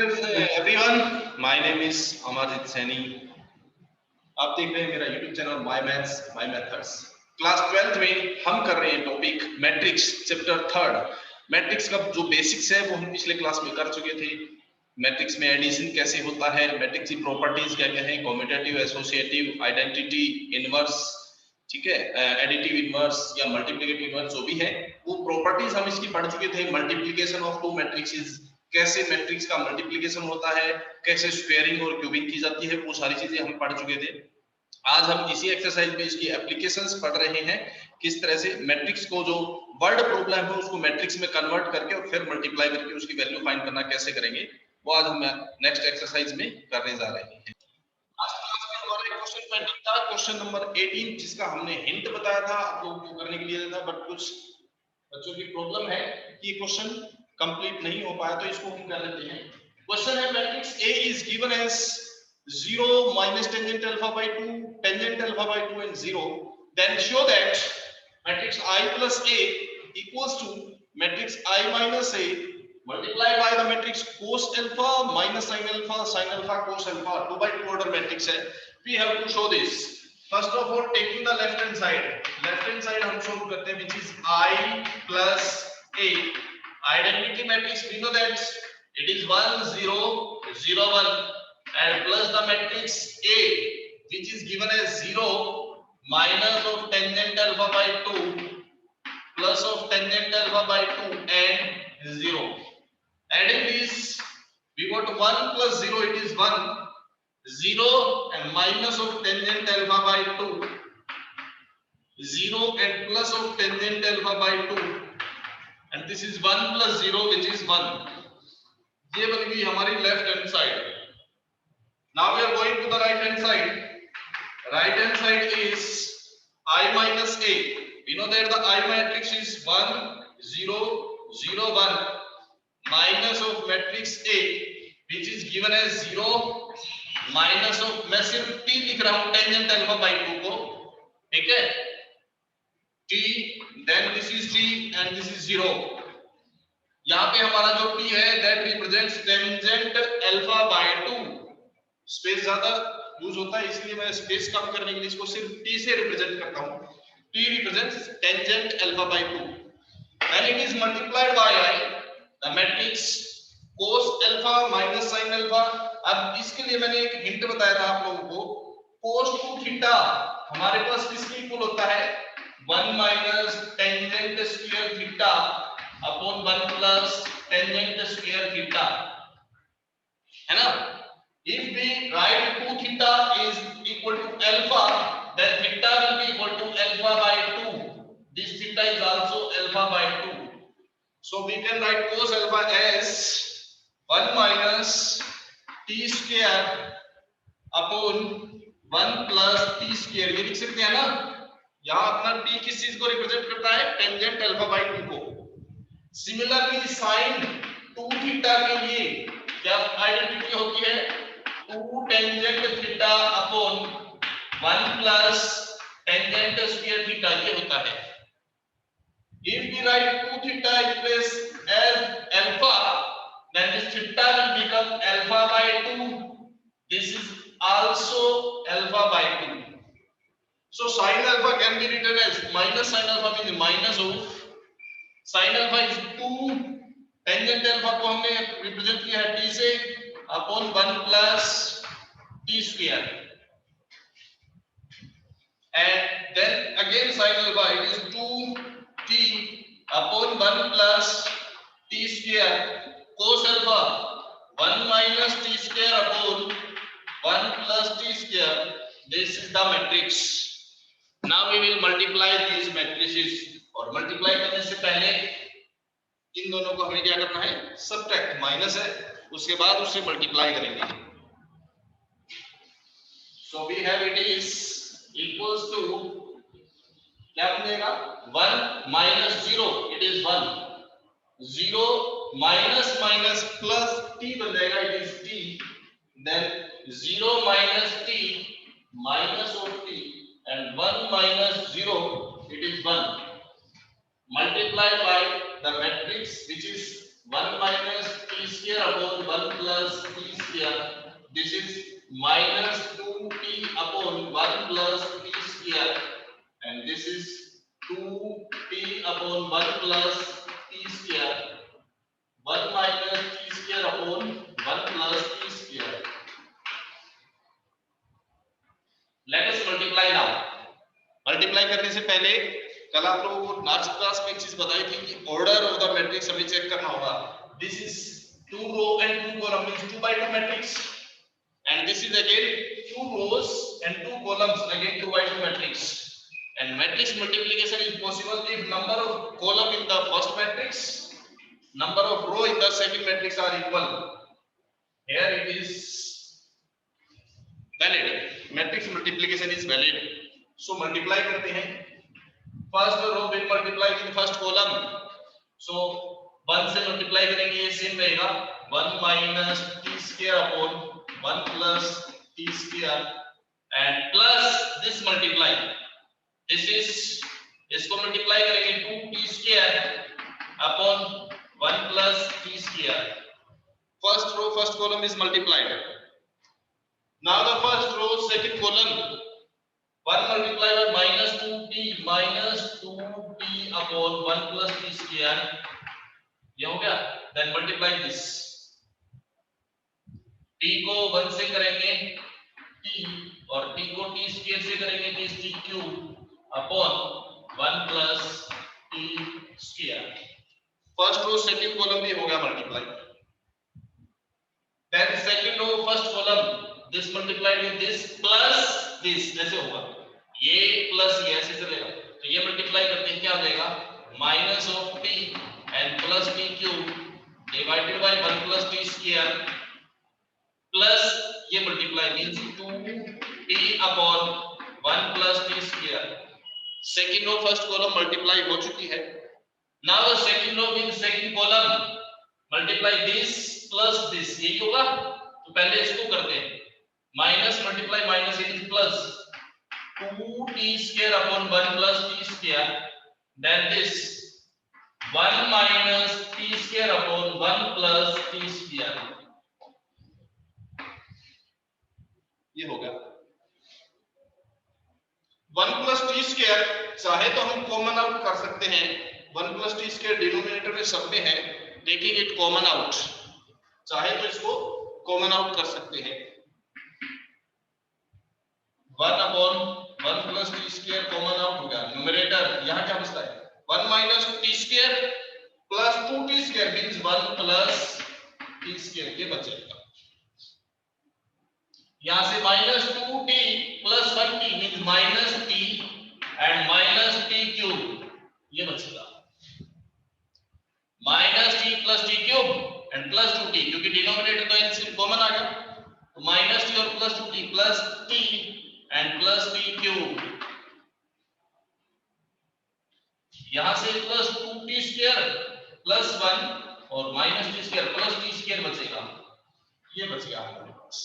Everyone, my name is Amarjeet Saini. आप देख रहे हैं मेरा YouTube channel my maths my methods. Class 12th में हम कर रहे हैं टॉपिक मैट्रिक्स चैप्टर 3। मैट्रिक्स का जो बेसिक्स है वो हम पिछले क्लास में कर चुके थे। मैट्रिक्स में एडिशन कैसे होता है, मैट्रिक्स की प्रॉपर्टीज क्या क्या है, कम्यूटेटिव, एसोसिएटिव, आइडेंटिटी, इनवर्स, ठीक है, एडिटिव इनवर्स या मल्टीप्लिकेटिव इनवर्स जो भी है वो प्रॉपर्टीज हम इसकी पढ़ चुके थे। मल्टीप्लिकेशन ऑफ टू मैट्रिक्सेस, कैसे मैट्रिक्स का मल्टीप्लिकेशन होता है, कैसे स्क्वायरिंग और क्यूबिंग की जाती है, वो सारी चीजें हम पढ़ चुके थे। आज हम इसी एक्सरसाइज में इसकी एप्लीकेशंस पढ़ रहे हैं, किस तरह से मैट्रिक्स को जो वर्ड प्रॉब्लम है उसको मैट्रिक्स में कन्वर्ट करके और फिर मल्टीप्लाई करके उसकी वैल्यू फाइंड करना कैसे करेंगे, वो आज हम नेक्स्ट एक्सरसाइज में करने जा रहे हैं। आज क्लास में हमारा क्वेश्चन पेंडिंग था, क्वेश्चन नंबर 18, जिसका हमने हिंट बताया था आप लोगों को करने के लिए था, बट कुछ बच्चों की प्रॉब्लम है कि ये क्वेश्चन कंप्लीट नहीं हो पाया, तो इसको हम कर लेते हैं। क्वेश्चन है matrix A is given as 0 minus tangent alpha by 2, tangent alpha by 2 and 0. Then show that matrix I plus A equals to matrix I minus A multiplied by the matrix cos alpha minus sin alpha cos alpha 2 by 2 order matrix है. We have to show this. First of all, taking the left hand side हम show करते हैं, which is I plus A. Identity matrix, we know that it is 1 0 0 1 and plus the matrix A, which is given as 0 minus of tangent alpha by 2 plus of tangent alpha by 2 and 0. Adding this, we got 1 plus 0, it is 1, 0 and minus of tangent alpha by 2, 0 and plus of tangent alpha by 2, and this is 1 plus 0 which is 1. ये बन गई हमारी left hand side. Now we are going to the right hand side. Right hand side is I minus A. We know that the I matrix is 1 0 0 1 minus of matrix A, which is given as 0 minus of, मैं सिर्फ T लिख रहा हूं tangent alpha by 2 को, ठीक है, T, then this is T and this is 0. यहाँ पे हमारा जो T है that represents tangent alpha by 2. Space ज्यादा यूज होता है इसलिए मैं स्पेस कम करने के लिए इसको सिर्फ T से रिप्रेजेंट करता हूँ. T represents tangent alpha by 2. When it is multiplied by I, the matrix cos alpha minus sin alpha. अब इसके लिए मैंने एक हिंट बताया था आप लोगों को, cos 2 थीटा हमारे पास किसके इक्वल होता है, 1 minus tangent square theta upon 1 plus tangent square theta, है ना. If we write 2 theta is equal to alpha, then theta will be equal to alpha by 2. This theta is also alpha by 2. So we can write cos alpha as 1 minus t square upon 1 plus t square. ये लिख सकते हैं ना, यहाँ अपना t किस चीज को रिप्रेजेंट करता है, टेंजेंट अल्फा बाई 2 को. सिमिलरली sin 2 थीटा के लिए क्या आइडेंटिटी होती है, 2 tangent theta upon 1 plus tangent square theta, ये होता है. If we write 2 theta in place as alpha, then this theta will become alpha by 2. This is also alpha by 2. So sin alpha can be written as minus sin alpha, means minus of sin alpha is 2, tangent alpha को हमने represent किया है t से, upon 1 plus t square, and then again sin alpha, it is 2t upon 1 plus t square. Cos alpha 1 minus t square upon 1 plus t square. This is the matrix. Now we will multiply these matrices, और multiply करने से पहले इन दोनों को हमें क्या करना है, सबट्रैक्ट, माइनस है, उसके बाद उससे मल्टीप्लाई करेंगे. So we have it is equals to, क्या बनेगा, 1 minus 0, it is 1, 0 minus minus plus t बन जाएगा, it is t, then 0 minus t minus of t and 1 minus 0, it is 1, multiplied by the matrix which is 1 minus t square upon 1 plus t square. This is minus 2t upon 1 plus t square, and this is 2t upon 1 plus t square. 1 minus t square upon 1 plus t square. Let us multiply now. Multiply करने से पहले कल आप लोगों को last class में एक चीज बताई थी कि ऑर्डर ऑफ द मैट्रिक्स हमें चेक करना होगा. This is 2 row and 2 column means 2 by 2 matrix, and this is again 2 rows and 2 columns, again 2 by 2 matrix. And matrix multiplication is possible if number of column in the first matrix, number of row in the second matrix are equal. Here it is valid. Matrix multiplication is valid. So multiply करते हैं. First row will multiply in first column. So 1 से multiply करेंगे, ये same रहेगा. 1 minus t square upon 1 plus t square and plus this multiply. This is, इसको multiply करेंगे 2t square upon 1 plus t square. First row, first column is multiplied. Now the first row, second column. 1 multiplied by minus 2t upon 1 plus t square. ये हो गया. Then multiply this. t को 1 से करेंगे t और t को t square से करेंगे t t cube upon 1 plus t square. First row second column भी हो गया multiply. Then second row first column, this multiplied with this plus this, जैसे होगा ये प्लस ये ऐसे चलेगा. तो ये मल्टीप्लाई करते हैं क्या हो जाएगा, minus of t and plus t cube divided by 1 plus t square plus ये multiply means 2t upon 1 plus t square. Second row first column multiply हो चुकी है. Now second row means second column multiply this plus this, यही होगा. तो पहले इसको करते हैं. Minus multiply minus it is plus 2t square upon 1 plus t square, then this 1 minus t square upon 1 plus t square. ये हो गया. 1 plus t square चाहे तो हम कॉमन आउट कर सकते हैं. 1 plus t square डिनोमिनेटर में सब में है, टेकिंग इट कॉमन आउट. चाहे तो इसको कॉमन आउट कर सकते हैं. 1 upon 1 plus t square common out हो गया. न्यूमरेटर यहाँ क्या बचता है, 1 minus t square plus 2t square means 1 plus t square, ये बचेगा. यहाँ से minus 2t plus 1t means minus t and minus t cube, ये बचेगा. minus t plus t cube and plus 2t, क्योंकि डिनोमिनेटर तो एलसीएम कॉमन आ गया. तो minus t और plus 2t plus t and plus t cube. यहां से plus 2t square plus 1 और minus t square plus t square बचेगा. ये बच गया हमारे पास.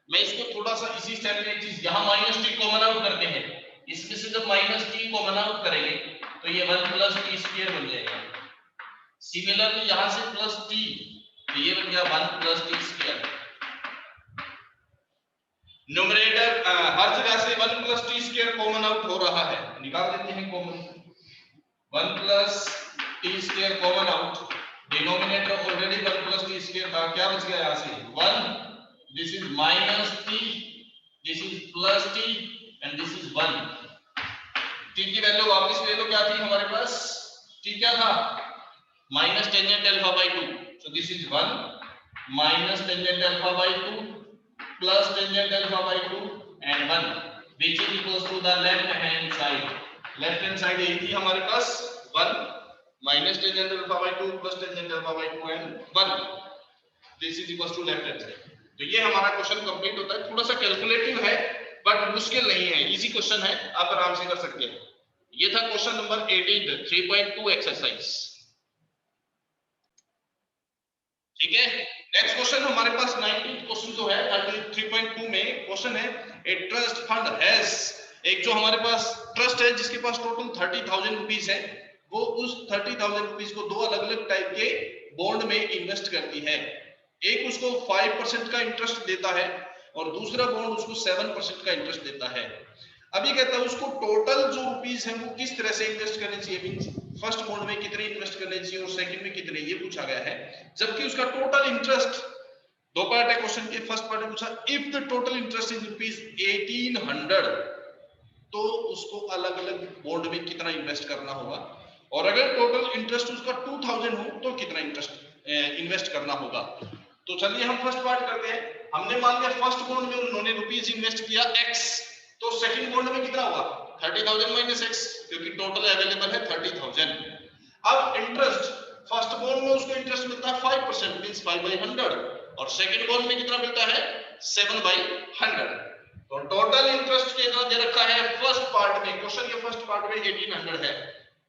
मैं इसको थोड़ा सा इसी स्टाइल में एक चीज, यहां माइनस t कॉमन आउट करते हैं, इसमें से जब माइनस t कॉमन आउट करेंगे तो ये 1 प्लस t स्क्वायर बन जाएगा. सिमिलरली यहां से प्लस t, तो ये बन गया 1 प्लस t स्क्वायर. न्यूमरेटर हर जगह से 1 plus t square common out हो रहा है, निकाल देते हैं common. 1 plus t square common out. Denominator already 1 plus t square था, क्या बच गया यहाँ से 1. This is minus t, this is plus t and this is 1. t की वैल्यू वापस ले लो, क्या थी हमारे पास, t क्या था, minus tangent alpha by 2. So this is 1 minus tangent alpha by 2 plus tangent alpha by 2 and 1 which is equals to the left hand side. Left hand side यही थी हमारे पास 1 minus tangent alpha by 2 plus tangent alpha by 2 and 1. This is equals to left hand side. तो ये हमारा question complete होता है. थोड़ा सा कैलकुलेटिव है बट मुश्किल नहीं है, इजी क्वेश्चन है, आप आराम से कर सकते हैं. ये था क्वेश्चन नंबर 18 3.2 एक्सरसाइज. ठीक है. नेक्स्ट क्वेश्चन हमारे पास 19th क्वेश्चन जो है 3.2 में क्वेश्चन है ए ट्रस्ट फंड हैज, एक जो हमारे पास ट्रस्ट है जिसके पास टोटल 30,000 रुपीस है, वो उस 30,000 रुपीज को दो अलग अलग टाइप के बॉन्ड में इन्वेस्ट करती है। एक उसको 5% का इंटरेस्ट देता है और दूसरा बॉन्ड उसको 7% का इंटरेस्ट देता है। अभी कहता है उसको टोटल जो रुपीस है वो किस तरह से इन्वेस्ट करने चाहिए, मींस फर्स्ट बॉन्ड में कितने इन्वेस्ट करने चाहिए और सेकंड में कितने, ये पूछा गया है। जबकि उसका टोटल इंटरेस्ट, दो पार्ट है क्वेश्चन के, फर्स्ट पार्ट में पूछा if the total interest is rupees 1800, तो उसको अलग अलग बॉन्ड में कितना इन्वेस्ट करना होगा, और अगर टोटल इंटरेस्ट उसका 2000 हो तो कितना इंटरेस्ट इन्वेस्ट करना होगा। तो चलिए हम फर्स्ट पार्ट करते हैं। हमने मान लिया फर्स्ट बॉन्ड में उन्होंने रुपीज इन्वेस्ट किया x, तो सेकंड बॉन्ड में कितना होगा 30,000 माइनस x, क्योंकि टोटल अवेलेबल है 30,000। अब इंटरेस्ट, फर्स्ट बॉन्ड में उसको इंटरेस्ट मिलता है 5% मींस 5/100, और सेकंड बॉन्ड में कितना मिलता है 7/100। तो टोटल इंटरेस्ट कितना दे रखा है फर्स्ट पार्ट में, क्वेश्चन के फर्स्ट पार्ट में 1800 है।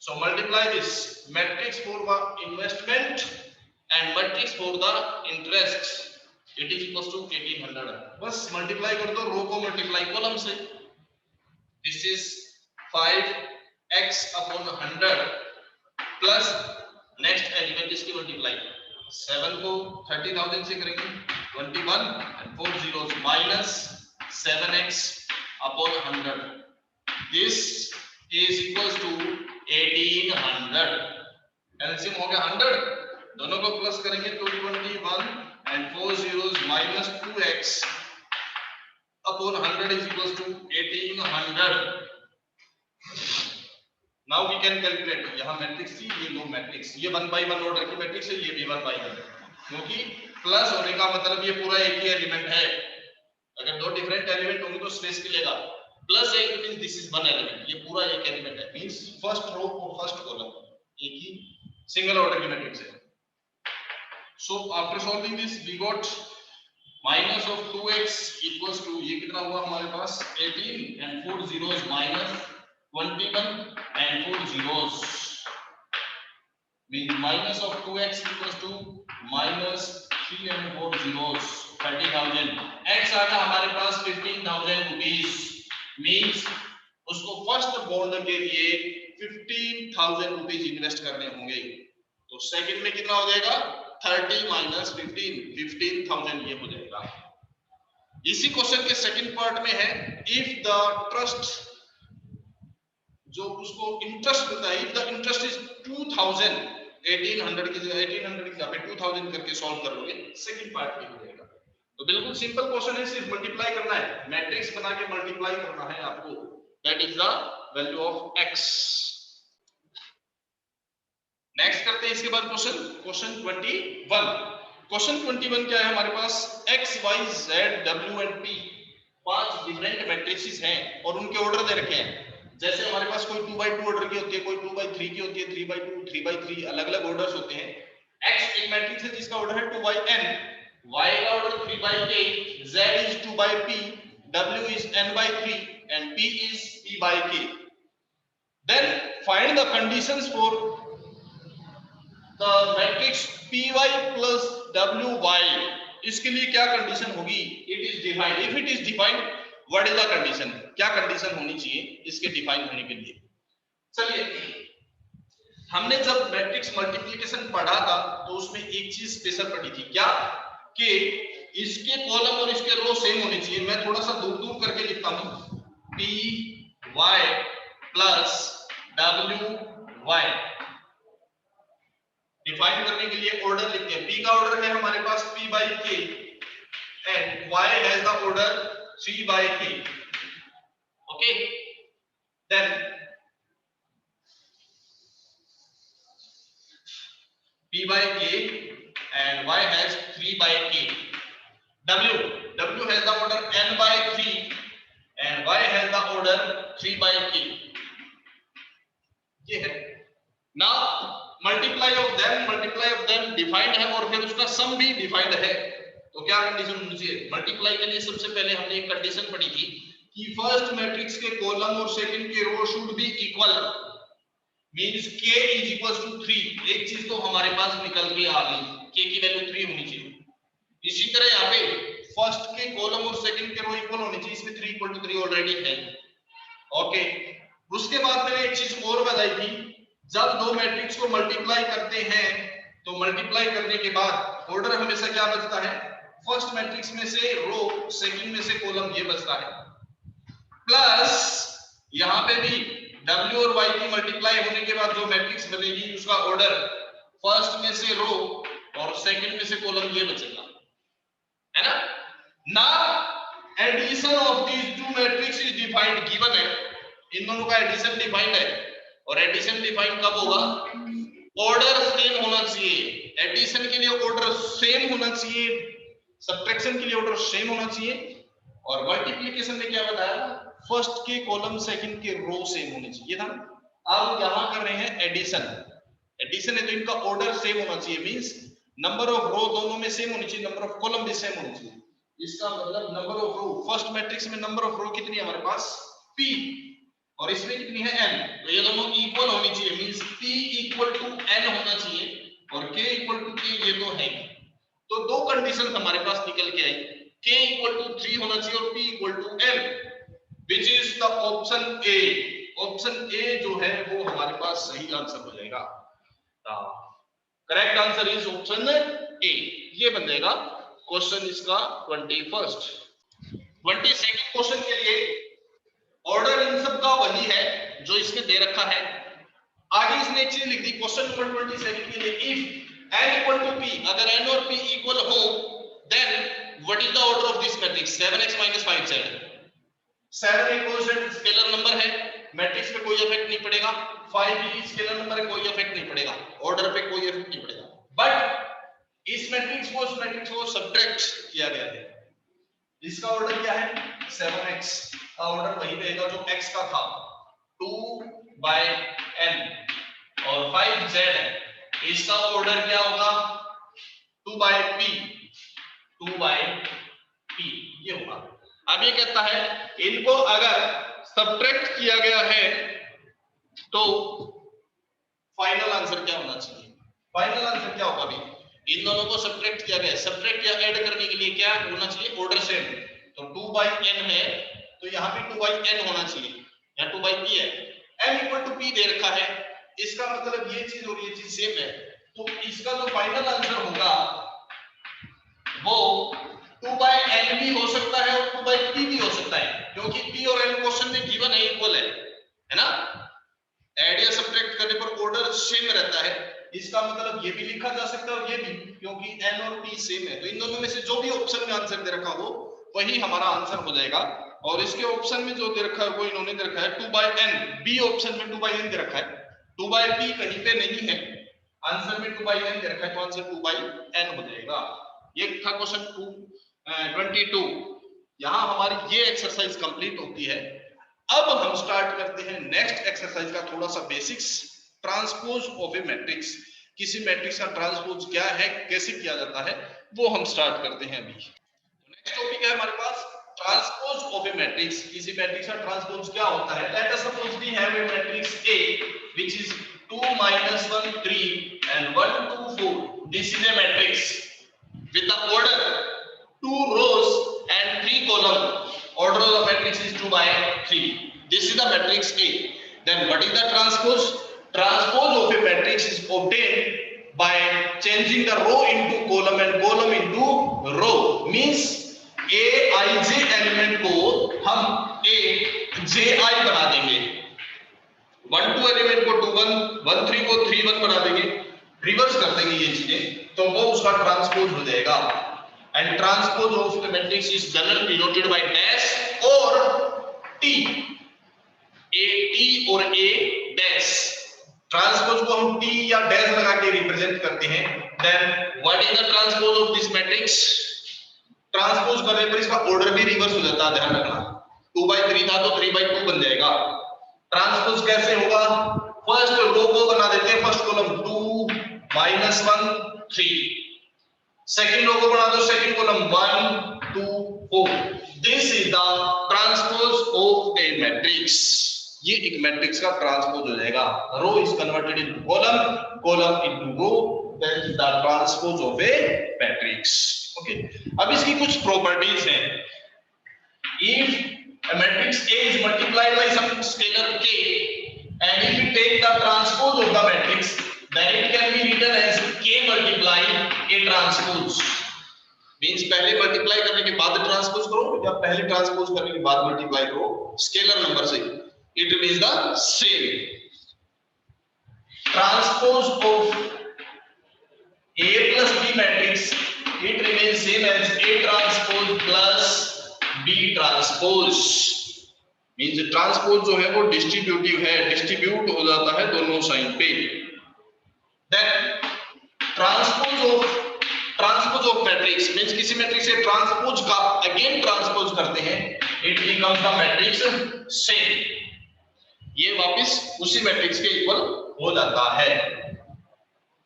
So multiply this matrix for the investment and matrix for the interest, it is equals to 1800। बस मल्टीप्लाई कर दो रो को मल्टीप्लाई कॉलम से। This is 5x upon 100 plus next element इसकी मल्टीप्लाई, 7 को 30,000 से करेंगे 21 and 4 zeros minus 7x upon 100. This is equals to 1800. LCM हो गया 100, दोनों को प्लस करेंगे तो 21 and 4 zeros minus 2x upon 100 is equals to 1800. Now we can calculate. यहाँ मैट्रिक्स थी, ये लो मैट्रिक्स, ये 1 by 1 ऑर्डर की मैट्रिक्स है, ये भी 1 by 1, क्योंकि प्लस होने का मतलब ये पूरा एक ही एलिमेंट है। अगर दो डिफरेंट एलिमेंट होंगे तो स्पेस मिलेगा, प्लस एक means this is one element, ये पूरा एक एलिमेंट है, मींस फर्स्ट रो और फर्स्ट कॉलम एक ही सिंगल ऑर्डर की मैट्रिक्स है। So after solving this we got minus of 2x equals to, ये कितना हुआ हमारे पास 18 and 4 zeros minus 21 and 4 zeros means minus of 2x equals to minus 3 and 4 zeros 30,000। x आ गया हमारे पास 15,000 रुपीस, मींस उसको फर्स्ट बॉन्ड के लिए 15,000 रुपीस इन्वेस्ट करने होंगे। तो सेकंड में कितना हो जाएगा 30 माइनस 15, 15,000 ये हो जाएगा। इसी क्वेश्चन के सेकंड पार्ट में है इफ द ट्रस्ट, जो उसको इंटरेस्ट मिलता है, इफ द इंटरेस्ट इज 2000, 1800 की जगह 1800 की जगह 2000 करके सॉल्व कर लोगे, सेकंड पार्ट में हो जाएगा। तो बिल्कुल सिंपल क्वेश्चन है, सिर्फ मल्टीप्लाई करना है, मैट्रिक्स बना के मल्टीप्लाई करना है आपको, that is the value of x। Next करते हैं इसके बाद क्वेश्चन 21। क्वेश्चन 21 क्या है हमारे पास, x y z w and p, पांच डिफरेंट मैट्रिक्सेस हैं और उनके ऑर्डर दे रखे हैं। जैसे हमारे पास कोई 2/2 ऑर्डर की होती है, कोई 2/3 की होती है, 3/2, 3/3, अलग अलग ऑर्डर्स होते हैं। x एक मैट्रिक्स है जिसका ऑर्डर है 2/n, y का order 3/k, z is 2/p, w is n/3 and p is p/k। then find the conditions for the matrix py plus wy। इसके लिए क्या कंडीशन होगी, it is defined, if it is defined what is the condition, क्या condition होनी चाहिए इसके define होने के लिए। चलिए हमने जब मैट्रिक्स मल्टीप्लिकेशन पढ़ा था तो उसमें एक चीज स्पेशल पढ़ी थी, क्या कि इसके कॉलम और इसके रो सेम होने चाहिए। मैं थोड़ा सा दूर दूर करके लिखता हूं, P Y plus W Y. Define करने के लिए ऑर्डर लिखते हैं, पी का ऑर्डर है हमारे पास p/k and y has the order 3/k। Okay, then p/k and y has 3/k, w has the order n/3 and y has the order 3/k, ये है। now multiply of them defined है और फिर उसका सम भी डिफाइंड है। तो क्या कंडीशन होनी चाहिए मल्टीप्लाई के लिए, सबसे पहले हमने एक कंडीशन पढ़ी थी कि फर्स्ट मैट्रिक्स के कॉलम और सेकंड के row should be equal, means k is equals to 3। एक चीज तो हमारे पास निकल के आ गई, k की वैल्यू 3 होनी चाहिए। इसी तरह यहाँ पे फर्स्ट के कॉलम और सेकंड के रो इक्वल होने चाहिए, इसमें 3 = 3 ऑलरेडी है। ओके, उसके बाद मैंने एक चीज और बताई थी, जब दो मैट्रिक्स को मल्टीप्लाई करते हैं तो मल्टीप्लाई करने के बाद ऑर्डर हमेशा क्या बचता है, फर्स्ट मैट्रिक्स में से रो, सेकंड में से कॉलम, ये बचता है। प्लस यहां पे भी W और Y की मल्टीप्लाई होने के बाद जो मैट्रिक्स बनेगी उसका ऑर्डर फर्स्ट में से रो और सेकंड में से कॉलम, ये बचेगा, है ना। ना addition of these two matrix is defined, given है, इन दोनों का एडिशन डिफाइंड है। और एडिशन डिफाइंड कब होगा, ऑर्डर सेम होना चाहिए। एडिशन के लिए ऑर्डर सेम होना चाहिए, सब्ट्रैक्शन के लिए ऑर्डर सेम होना चाहिए, और मल्टीप्लिकेशन में क्या बताया, फर्स्ट के कॉलम सेकंड के रो सेम होने चाहिए था। अब यहां कर रहे हैं एडिशन, एडिशन है तो इनका ऑर्डर सेम होना चाहिए, मींस नंबर ऑफ रो दोनों में सेम होनी चाहिए, नंबर ऑफ कॉलम भी सेम होनी चाहिए। इसका मतलब number of row, first matrix में नंबर ऑफ रो कितनी है हमारे पास, p, और इसमें कितनी है n, तो ये दोनों इक्वल होनी चाहिए, means p equal to n होना चाहिए और k इक्वल टू k, ये तो है। तो दो कंडीशन हमारे पास निकल के आई, k इक्वल टू 3 होना चाहिए और p equal to m, which is the option A. Option A जो है वो हमारे पास सही आंसर हो जाएगा। Correct answer is option A, ये बन जाएगा क्वेश्चन इसका 21st। 22nd क्वेश्चन के लिए ऑर्डर इन सब का वही है जो इसमें दे रखा है। आगे इसने एक चीज लिख दी क्वेश्चन नंबर 27 के लिए, if n equal to p, अगर n और p इक्वल हो then what is the order of this matrix, 7x 5z। 7 एक कोएफिशिएंट स्केलर नंबर है, मैट्रिक्स पे कोई इफेक्ट नहीं पड़ेगा, 5 भी स्केलर नंबर है, कोई इफेक्ट नहीं पड़ेगा, ऑर्डर पे कोई इफेक्ट नहीं पड़ेगा। बट इस मैट्रिक्स को उस मैट्रिक्स को सब्ट्रैक्ट किया गया है, इसका ऑर्डर क्या है 7x, का ऑर्डर वही रहेगा जो x का था 2/n, और 5z है, इसका ऑर्डर क्या होगा 2/p, 2/p ये होगा। अब ये कहता है इनको अगर सब्ट्रैक्ट किया गया है तो फाइनल आंसर क्या होना चाहिए, फाइनल आंसर क्या होगा, अभी इन दोनों को सब्ट्रैक्ट किया गया है, सब्ट्रैक्ट या ऐड करने के लिए क्या होना चाहिए, ऑर्डर सेम। तो 2/n है तो यहाँ पे 2/n होना चाहिए, यहाँ 2/p है, n इक्वल टू p दे रखा है, इसका मतलब ये चीज और ये चीज सेम है, तो इसका जो फाइनल आंसर होगा वो 2/n भी हो सकता है और 2/p भी हो सकता है, क्योंकि p और n क्वेश्चन में गिवन है, इक्वल है ना। ऐड या सब्ट्रैक्ट करने पर ऑर्डर सेम रहता है, इसका मतलब ये भी लिखा जा सकता है और ये भी, क्योंकि n और p सेम है, तो इन दोनों में से जो भी ऑप्शन में आंसर दे रखा हो वही हमारा आंसर हो जाएगा। और इसके ऑप्शन में जो दे रखा है वो इन्होंने दे रखा है 2/n, बी ऑप्शन में 2/n दे रखा है, 2/p कहीं पे नहीं है, आंसर में 2/n दे रखा है, तो आंसर 2/n हो जाएगा। ये था क्वेश्चन 22। यहां हमारी ये एक्सरसाइज कंप्लीट होती है। अब हम स्टार्ट करते हैं नेक्स्ट एक्सरसाइज का थोड़ा सा basics, transpose of a matrix. किसी मैट्रिक्स का ट्रांसपोज क्या है, कैसे किया जाता है, वो हम स्टार्ट करते हैं अभी। नेक्स्ट टॉपिक है हमारे पास ट्रांसपोज ऑफ ए मैट्रिक्स। किसी मैट्रिक्स का ट्रांसपोज क्या होता है, let us suppose we have a matrix A which is 2 - 1 3 and 1 2 4. This is a matrix with the order 2 rows and 3 columns. Order of the matrix is 2/3. This is the matrix A. Then what is the transpose? Transpose of a matrix is obtained by changing the row into column and column into row. Means aij element को हम aji बना देंगे, 1 2 element को 2 1, 1 3 को 3 1 बना देंगे, reverse कर देंगे ये चीजें, तो वो उसका ट्रांसपोज हो जाएगा। And transpose of the matrix is generally denoted by dash और टी, ए टी और ए डैश। ट्रांसपोज को हम टी या डैश लगा के रिप्रेजेंट करते हैं। Then what is the transpose of this matrix? Transpose करने पर इसका ऑर्डर भी रिवर्स हो जाता है, ध्यान रखना, 2/3 था तो 3/2 बन जाएगा। ट्रांसपोज कैसे होगा, फर्स्ट रो को बना देते हैं, फर्स्ट कॉलम 2 - 1 3, सेकंड रो को बना दो, second column 1 2 4। This is the transpose of a matrix. ये एक मैट्रिक्स का ट्रांसपोज हो जाएगा, row is converted into column, column into row, that is the transpose of a matrix. Okay, अब इसकी कुछ प्रॉपर्टीज हैं। If a matrix A is multiplied by some scalar k and if you take the transpose of the matrix, then it can be written as K multiply A transpose. Means पहले multiply करने के बाद transpose करो या पहले transpose करने के बाद मल्टीप्लाई करो स्केलर नंबर से, it remains the same. Transpose of A plus B matrix, it remains same as A transpose plus B transpose. Means transpose जो है वो डिस्ट्रीब्यूटिव है, डिस्ट्रीब्यूट हो जाता है दोनों साइन पे. Then transpose of matrix means किसी मैट्रिक्स से ट्रांसपोज का अगेन ट्रांसपोज करते हैं, it becomes the matrix same. ये वापस उसी मैट्रिक्स के इक्वल हो जाता है.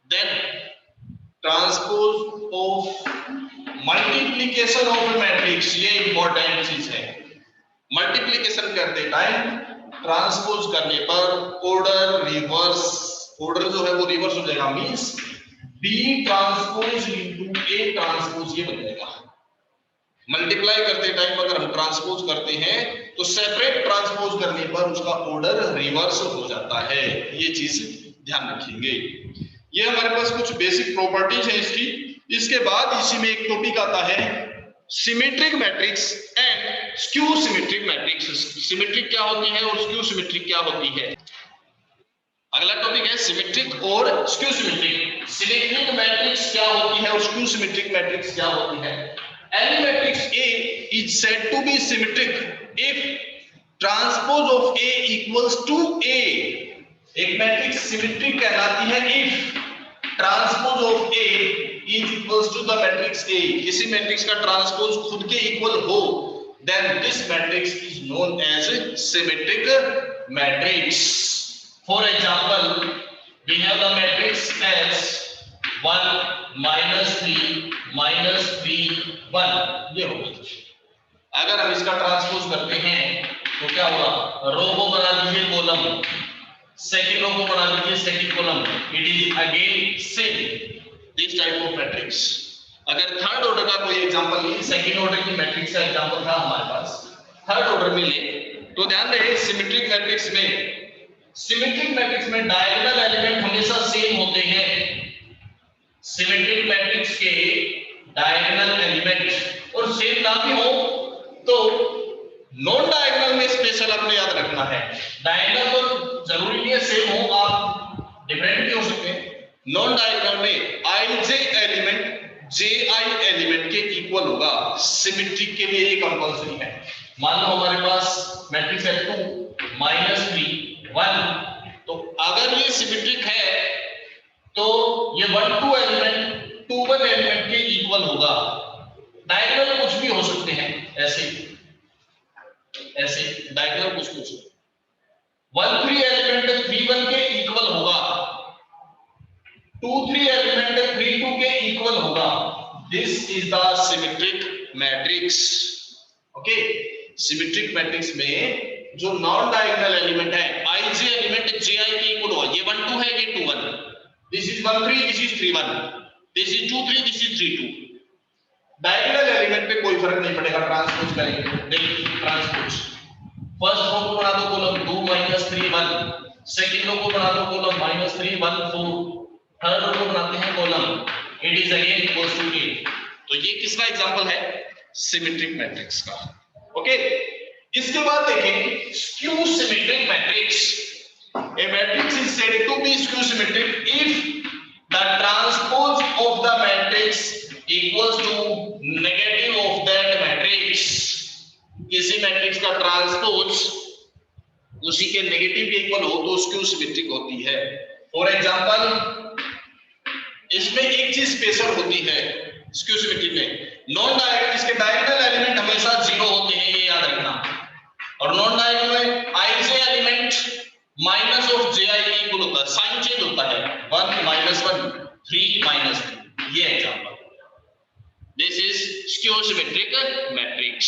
Then transpose of multiplication of matrix, ये इंपॉर्टेंट चीज है. मल्टीप्लिकेशन करते टाइम ट्रांसपोज करने पर ऑर्डर रिवर्स, ऑर्डर जो है वो रिवर्स हो जाएगा. Means B transpose into A transpose ये बन जाएगा. मल्टीप्लाई करते टाइम अगर हम ट्रांसपोज करते हैं तो सेपरेट ट्रांसपोज करने पर उसका ऑर्डर रिवर्स हो जाता है. ये चीज ध्यान रखेंगे. ये हमारे पास कुछ बेसिक प्रॉपर्टीज है इसकी. इसके बाद इसी में एक टॉपिक आता है symmetric matrix and skew symmetric matrix. Symmetric क्या होती है और स्क्यू सिमेट्रिक क्या होती है. अगला टॉपिक है सिमेट्रिक और स्क्यू सिमेट्रिक. सिमेट्रिक मैट्रिक्स क्या होती है और स्क्यू सिमेट्रिक मैट्रिक्स क्या होती है. Any matrix A is said to be symmetric if transpose of A equals to A. एक मैट्रिक्स सिमेट्रिक कहलाती है if transpose of A is equals to the matrix A. किसी मैट्रिक्स का transpose खुद के इक्वल हो, then this matrix is known as symmetric matrix. For example, we have the matrix as 1 minus 3 minus 3 1. ये होगी. अगर हम इसका ट्रांसपोज करते हैं तो क्या होगा, रो को बना दीजिए कॉलम, सेकंड रो को बना दीजिए second column. It is again same this type of matrix. अगर थर्ड ऑर्डर का कोई एग्जांपल नहीं, सेकंड ऑर्डर की मैट्रिक्स का एग्जांपल था हमारे पास, थर्ड ऑर्डर में ले तो ध्यान रहे सिमेट्रिक मैट्रिक्स में डायगोनल एलिमेंट हमेशा सेम होते हैं. सिमेट्रिक मैट्रिक्स के डायगोनल एलिमेंट और सेम ना भी हो तो नॉन डायगोनल में स्पेशल आपने याद रखना है. डायगोनल तो जरूरी नहीं है सेम हो, आप डिफरेंट भी हो सकते हैं. नॉन डायगोनल में ji एलिमेंट के इक्वल होगा. सिमेट्रिक के लिए ये कंपल्सरी है. मान लो हमारे पास मैट्रिक्स है 2 minus 3 1, तो अगर ये सिमेट्रिक है तो ये 1 2 एलिमेंट 2 1 एलिमेंट के इक्वल होगा. डायगोनल कुछ भी हो सकते हैं, ऐसे डायगोनल कुछ भी हो सकते हैं. 1 3 एलिमेंट 3 1 के इक्वल होगा, 2 3 एलिमेंट 3 2 के इक्वल होगा. This is the symmetric matrix. Okay, symmetric matrix में जो नॉन डायगोनल एलिमेंट है ij एलिमेंट ji के इक्वल होगा. ये 1 2 है, ये 2 1. This is 1 3, this is 3 1, this is 2 3, this is 3 2. Diagonal element पे कोई फर्क नहीं पड़ेगा ट्रांसपोज करेंगे. देखिए ट्रांसपोज, फर्स्ट रो को बना दो कॉलम 2 minus 3 1, सेकंड रो को बना दो कॉलम -3 1 4, थर्ड रो को बनाते हैं column, it is again equals to 8. तो ये किसका एग्जांपल है, सिमेट्रिक मैट्रिक्स का. ओके, इसके बाद देखें skew symmetric matrix. A matrix is said to be skew symmetric if the transpose of the matrix equals to negative of that matrix. किसी matrix का ट्रांसपोज उसी के नेगेटिव के इक्वल हो तो स्क्यू सिमेट्रिक होती है. फॉर एग्जांपल, इसमें एक चीज स्पेशल होती है स्क्यू सिमेट्रिक में, नॉन डायगोनल, इसके डायगोनल एलिमेंट हमेशा 0 होते हैं, ये याद रखना. और नॉन डायगोनल में ij element minus of ji के इक्वल होता है, साइन चेंज होता है 1 -1 3 -3. ये example. This is skew symmetric matrix.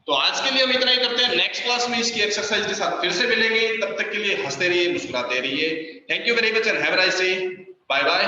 तो आज के लिए हम इतना ही करते हैं. नेक्स्ट क्लास में इसकी एक्सरसाइज के साथ फिर से मिलेंगे. तब तक के लिए हंसते रहिए, मुस्कुराते रहिए. Thank you very much and have a nice day. Bye bye.